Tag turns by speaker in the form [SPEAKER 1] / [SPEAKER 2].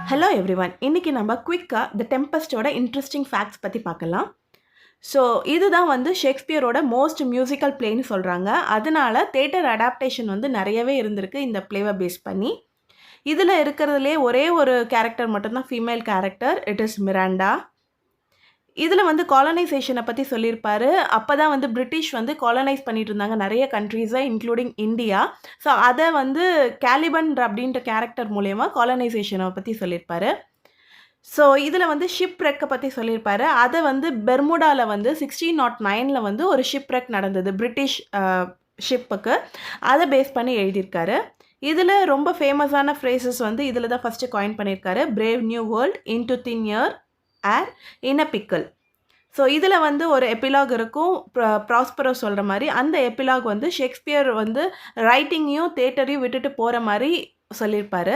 [SPEAKER 1] Hello everyone. இன்னைக்கு நம்ம குயிக்கா தி டெம்பஸ்டோட இன்ட்ரெஸ்டிங் ஃபேக்ட்ஸ் பத்தி பார்க்கலாம். ஸோ இதுதான் வந்து ஷேக்ஸ்பியரோட மோஸ்ட் மியூசிக்கல் பிளேன்னு சொல்றாங்க. அதனால தியேட்டர் அடாப்டேஷன் வந்து நெறையவே இருந்திருக்கு இந்த பிளேவ பேஸ் பண்ணி. இதுல இருக்கிறதுலயே ஒரே ஒரு கேரக்டர் மட்டும் தான் female character. It is Miranda. இதுல வந்து காலனைசேஷன பத்தி சொல்லியிருப்பாரு. அப்பதான் வந்து பிரிட்டிஷ் வந்து காலனைஸ் பண்ணிட்டு இருந்தாங்க நெறைய கண்ட்ரீஸ இன்க்ளூடிங் இண்டியா. ஸோ அத வந்து கேலிபன் அப்படின்ற கேரக்டர் மூலியமா காலனைசேஷன பத்தி சொல்லியிருப்பாரு. ஸோ இதில வந்து ஷிப் ரெக்க பத்தி சொல்லியிருப்பாரு. அத வந்து பெர்முடால வந்து 1609ல வந்து ஒரு ஷிப் ரெக் நடந்தது. பிரிட்டிஷ் ஷிப்புக்கு. அத பேஸ் பண்ணி எழுதியிருக்காரு. இதில ரொம்ப ஃபேமஸான ஃப்ரேசஸ் வந்து இதில தான் ஃபர்ஸ்ட்டு காயின் பண்ணியிருக்காரு. பிரேவ் நியூ வேர்ல்ட், இன்டூ தின் ஏர், இன் அ பிக்கிள். ஸோ இதில வந்து ஒரு எபிலாக் இருக்கும். ப்ராஸ்பரோ சொல்ற மாரி. அந்த எபிலாக் வந்து ஷேக்ஸ்பியர் வந்து ரைட்டிங்கையும், தியேட்டரையும் விட்டுட்டு போற மாரி சொல்லியிருப்பாரு.